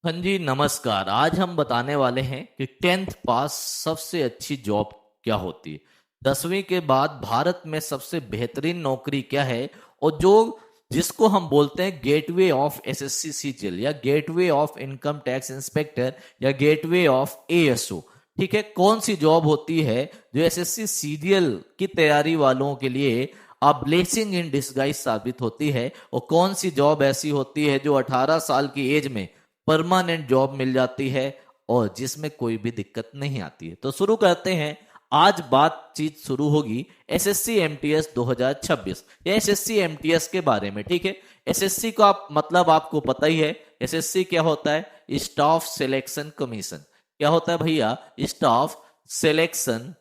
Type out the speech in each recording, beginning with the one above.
हाँ जी, नमस्कार। आज हम बताने वाले हैं कि 10th पास सबसे अच्छी जॉब क्या होती है। 10वीं के बाद भारत में सबसे बेहतरीन नौकरी क्या है, और जो जिसको हम बोलते हैं गेटवे ऑफ एसएससी सीजीएल या gateway of income tax inspector या गेटवे ऑफ एएसओ। ठीक है, कौन सी जॉब होती है जो एसएससी सीजीएल की तैयारी वालों के लिए अब ब्लेसिंग इन डिसगाइज साबित होती है, और कौन सी जॉब ऐसी होती है जो 18 साल की एज में परमानेंट जॉब मिल जाती है और जिसमें कोई भी दिक्कत नहीं आती है। तो शुरू करते हैं। आज बातचीत शुरू होगी एसएससी एमटीएस 2026 या एसएससी एमटीएस के बारे में। ठीक है, एसएससी का मतलब आपको पता ही है। एसएससी क्या होता है? Staff selection commission. क्या होता है भैया? Staff selection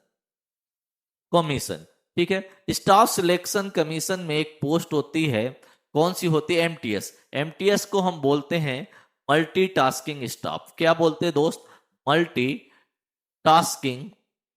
commission. ठीक है, स्टाफ सिलेक्शन कमीशन में एक पोस्ट होती है। कौन सी होती है? एमटीएस। एमटीएस को हम बोलते हैं मल्टीटास्किंग स्टाफ। क्या बोलते हैं दोस्त? Multi tasking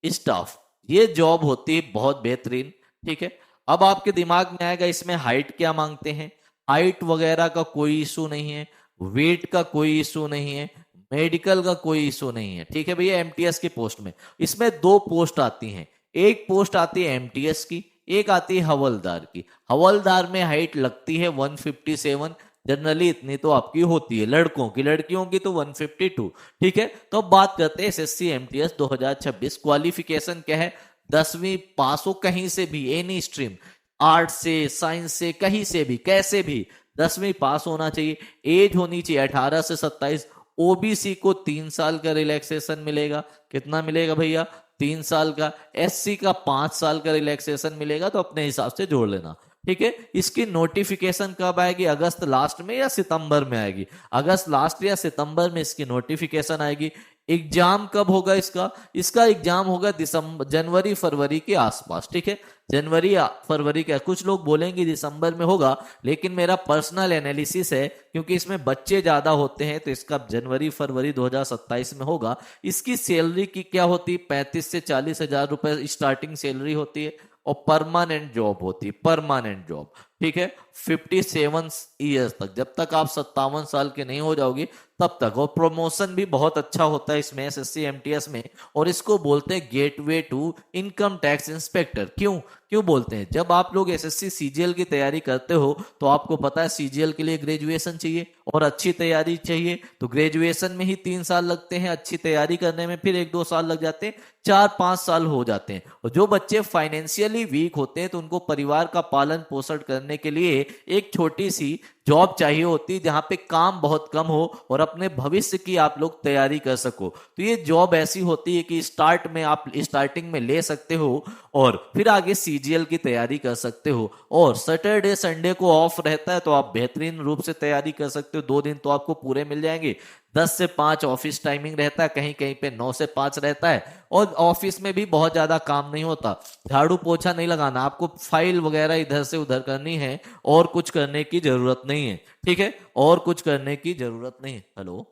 staff. ये जॉब होती है बहुत बेहतरीन। ठीक है, अब आपके दिमाग में आएगा इसमें हाइट क्या मांगते हैं। हाइट वगैरह का कोई इशू नहीं है, वेट का कोई इशू नहीं है, मेडिकल का कोई इशू नहीं है। ठीक है भैया, एमटीएस की पोस्ट में इसमें दो पोस्ट आती हैं। एक पोस्ट आती है एमटीएस की, एक आती है हवलदार की। हवलदार में हाइट लगती है 157। जनरली इतनी तो आपकी होती है लड़कों की, लड़कियों की तो 152। ठीक है, तो अब बात करते हैं एसएससी एमटीएस 2026। क्वालिफिकेशन क्या है? 10वीं पास हो कहीं से भी, एनी स्ट्रीम, आर्ट से, साइंस से, कहीं से भी, कैसे भी 10वीं पास होना चाहिए। एज होनी चाहिए 18 से 27। ओबीसी को 3 साल का रिलैक्सेशन मिलेगा। कितना मिलेगा भैया? 3 साल का। एससी का 5 साल का रिलैक्सेशन मिलेगा, तो अपने हिसाब से जोड़ लेना। ठीक है, इसकी नोटिफिकेशन कब आएगी? अगस्त लास्ट में या सितंबर में आएगी? अगस्त लास्ट या सितंबर में इसकी नोटिफिकेशन आएगी। एग्जाम कब होगा इसका? इसका एग्जाम होगा दिसंबर, जनवरी फरवरी के आसपास। ठीक है, जनवरी या फरवरी का। कुछ लोग बोलेंगे दिसंबर में होगा, लेकिन मेरा पर्सनल एनालिसिस है, क्योंकि इसमें बच्चे ज्यादा होते हैं, तो इसका जनवरी फरवरी 2027 में होगा। इसकी सैलरी की क्या होती है? 35 से 40 हजार रुपए स्टार्टिंग सैलरी होती है, और परमानेंट जॉब होती है, परमानेंट जॉब। ठीक है, 57 ईयर्स तक, जब तक आप 57 साल के नहीं हो जाओगे तब तक। और प्रमोशन भी बहुत अच्छा होता है इसमें, एसएससी एमटीएस में। और इसको बोलते हैं gateway to income tax inspector. क्यों क्यों बोलते हैं? जब आप लोग एसएससी सीजीएल की तैयारी करते हो तो आपको पता है सीजीएल के लिए ग्रेजुएशन चाहिए और अच्छी तैयारी चाहिए। तो ग्रेजुएशन में ही 3 साल लगते हैं, अच्छी तैयारी करने में फिर 1-2 साल लग जाते हैं, 4-5 साल हो जाते हैं। और जो बच्चे फाइनेंशियली वीक होते हैं तो उनको परिवार का पालन पोषण करने के लिए एक छोटी सी जॉब चाहिए होती है, जहां पे काम बहुत कम हो और अपने भविष्य की आप लोग तैयारी कर सको। तो ये जॉब ऐसी होती है कि स्टार्टिंग में ले सकते हो और फिर आगे सीजीएल की तैयारी कर सकते हो। और सैटरडे संडे को ऑफ रहता है, तो आप बेहतरीन रूप से तैयारी कर सकते हो। 2 दिन तो आपको पूरे मिल जाएंगे। 10 से 5 ऑफिस टाइमिंग रहता है, कहीं कहीं पे 9 से 5 रहता है। और ऑफिस में भी बहुत ज्यादा काम नहीं होता, झाड़ू पोछा नहीं लगाना, आपको फाइल वगैरह इधर से उधर करनी है, और कुछ करने की जरूरत नहीं है। ठीक है, और कुछ करने की जरूरत नहीं है। हेलो,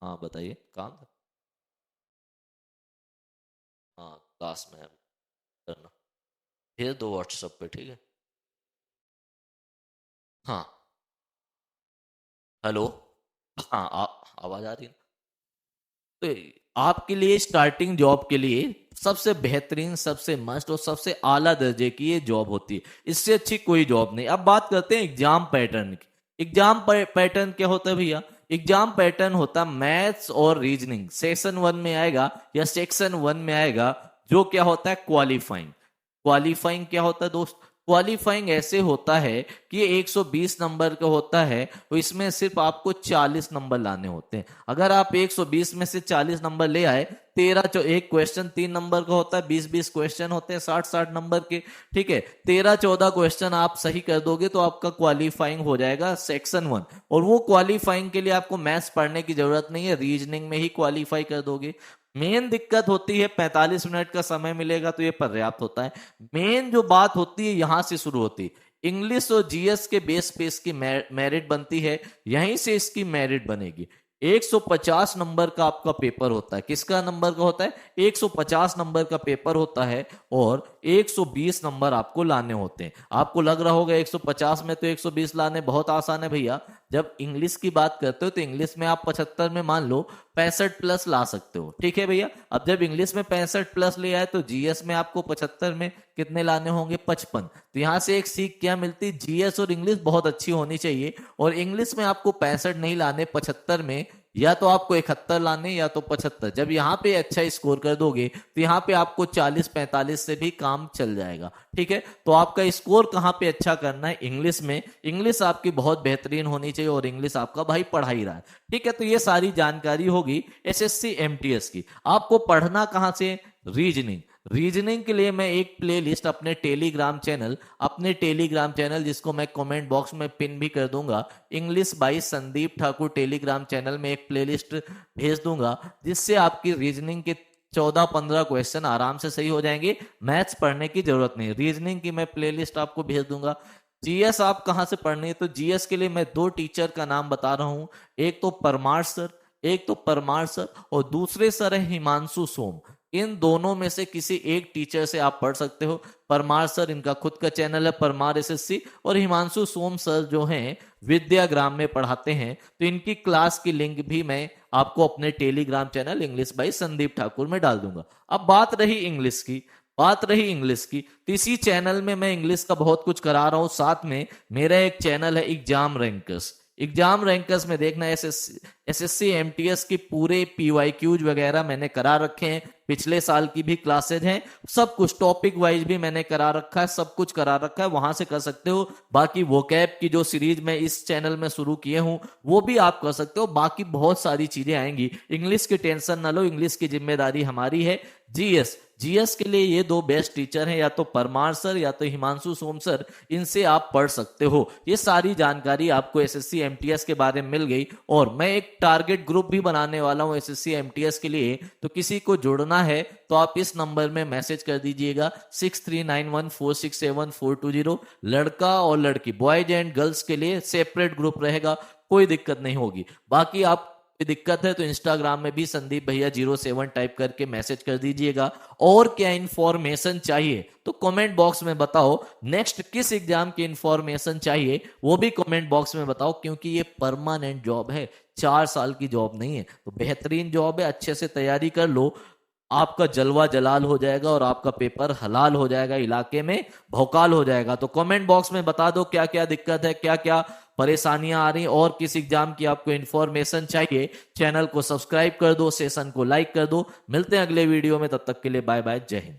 हाँ बताइए, काम था? हाँ, क्लास में है, करना, भेज दो व्हाट्सएप पे। ठीक है, हाँ। हेलो, हाँ, आवाज आ रही है? तो आपके लिए स्टार्टिंग जॉब के लिए सबसे बेहतरीन, सबसे मस्त और सबसे आला दर्जे की ये जॉब होती है। इससे अच्छी कोई जॉब नहीं। अब बात करते हैं एग्जाम पैटर्न की। एग्जाम पैटर्न क्या होता है भैया? एग्जाम पैटर्न होता है मैथ्स और रीजनिंग, सेक्शन 1 में आएगा या सेक्शन 1 में आएगा, जो क्या होता है? क्वालिफाइंग। क्वालिफाइंग क्या होता है दोस्त? क्वालिफाइंग ऐसे होता है कि ये 120 नंबर का होता है, तो इसमें सिर्फ आपको 40 नंबर लाने होते हैं। अगर आप 120 में से 40 नंबर ले आए, एक क्वेश्चन 3 नंबर का होता है, 20-20 क्वेश्चन होते हैं 60-60 नंबर के। ठीक है, 13-14 क्वेश्चन आप सही कर दोगे तो आपका क्वालिफाइंग हो जाएगा सेक्शन 1। और वो क्वालिफाइंग के लिए आपको मैथ्स पढ़ने की जरूरत नहीं है, रीजनिंग में ही क्वालिफाई कर दोगे। मेन दिक्कत होती है 45 मिनट का समय मिलेगा, तो ये पर्याप्त होता है। मेन जो बात होती है यहां से शुरू होती है। इंग्लिश और जीएस के बेस पे इसकी मेरिट बनती है, यहीं से इसकी मेरिट बनेगी। 150 नंबर का आपका पेपर होता है। किसका नंबर का होता है? 150 नंबर का पेपर होता है। और 120 नंबर आपको लाने होते हैं। आपको लग रहा होगा 150 में तो 120 लाने बहुत आसान है भैया। जब इंग्लिश की बात करते हो तो इंग्लिश में आप 75 में मान लो 65 प्लस ला सकते हो, ठीक है भैया। अब जब इंग्लिश में 65 प्लस ले आए तो जीएस में आपको 75 में कितने लाने होंगे, 55। तो यहां से एक सीख क्या मिलती, जीएस और इंग्लिश बहुत अच्छी होनी चाहिए। और इंग्लिश में आपको 65 नहीं लाने, 75 में या तो आपको 71 लाने या तो 75। जब यहाँ पे अच्छा स्कोर कर दोगे तो यहाँ पे आपको 40-45 से भी काम चल जाएगा, ठीक है। तो आपका स्कोर कहाँ पे अच्छा करना है, इंग्लिश में। इंग्लिश आपकी बहुत बेहतरीन होनी चाहिए और इंग्लिश आपका भाई पढ़ा ही रहा है, ठीक है। तो ये सारी जानकारी होगी एसएससी एमटीएस की। आपको पढ़ना कहाँ से, रीजनिंग। रीजनिंग के लिए मैं एक प्लेलिस्ट अपने टेलीग्राम चैनल जिसको मैं कमेंट बॉक्स में पिन भी कर दूंगा, English by Sandeep Thakur Telegram channel में एक प्लेलिस्ट भेज दूंगा, जिससे आपकी रीजनिंग के 14-15 क्वेश्चन आराम से सही हो जाएंगे। मैथ्स पढ़ने की जरूरत नहीं, रीजनिंग की मैं प्लेलिस्ट आपको भेज दूंगा। जीएस आप कहां से पढ़नी है, तो जीएस के लिए मैं 2 टीचर का नाम बता रहा हूं, एक तो परमार सर और दूसरे सर है हिमांशु सोम। इन दोनों में से किसी एक टीचर से आप पढ़ सकते हो। परमार सर, इनका खुद का चैनल है परमार एसएससी, और हिमांशु सोम सर जो हैं विद्याग्राम में पढ़ाते हैं। तो इनकी क्लास की लिंक भी मैं आपको अपने Telegram channel English by Sandeep Thakur में डाल दूंगा। अब बात रही इंग्लिश की, तो इसी चैनल में मैं इंग्लिश का बहुत कुछ करा रहा हूं। साथ में मेरा एक चैनल है एग्जाम रैंकर्स में देखना, एसएससी एमटीएस की पूरे पीवाईक्यूज वगैरह मैंने करा रखे हैं। पिछले साल की भी क्लासेज हैं, सब कुछ टॉपिक वाइज भी मैंने करा रखा है, सब कुछ करा रखा है, वहां से कर सकते हो। बाकी वोकैब की जो सीरीज मैं इस चैनल में शुरू किए हूं वो भी आप कर सकते हो। बाकी बहुत सारी चीजें आएंगी, इंग्लिश की टेंशन ना लो, इंग्लिश की जिम्मेदारी हमारी है। जीएस के लिए ये 2 बेस्ट टीचर हैं, या तो परमार सर या तो हिमांशु सोम सर, इनसे आप पढ़ सकते हो। ये सारी जानकारी आपको एसएससी एमटीएस के बारे में मिल गई। और मैं एक टारगेट ग्रुप भी बनाने वाला हूं एसएससी एमटीएस के लिए, तो किसी को जुड़ना है तो आप इस नंबर में मैसेज कर दीजिएगा 6391467420। लड़का और लड़की, बॉयज एंड गर्ल्स के लिए सेपरेट ग्रुप रहेगा, कोई दिक्कत नहीं होगी। बाकी आप दिक्कत है तो इंस्टाग्राम में भी संदीप भैया 07 टाइप करके मैसेज कर दीजिएगा। और क्या इंफॉर्मेशन चाहिए तो कमेंट बॉक्स में बताओ। नेक्स्ट किस एग्जाम की इंफॉर्मेशन चाहिए वो भी कमेंट बॉक्स में बताओ, क्योंकि ये परमानेंट जॉब है, 4 साल की जॉब नहीं है। तो बेहतरीन जॉब है, अच्छे से तैयारी कर लो, आपका जलवा जलाल हो जाएगा और आपका पेपर हलाल हो जाएगा, इलाके में भौकाल हो जाएगा। तो कमेंट बॉक्स में बता दो क्या क्या दिक्कत है, क्या क्या परेशानियां आ रही और किस एग्जाम की आपको इंफॉर्मेशन चाहिए। चैनल को सब्सक्राइब कर दो, सेशन को लाइक कर दो। मिलते हैं अगले वीडियो में, तब तक के लिए बाय बाय, जय हिंद।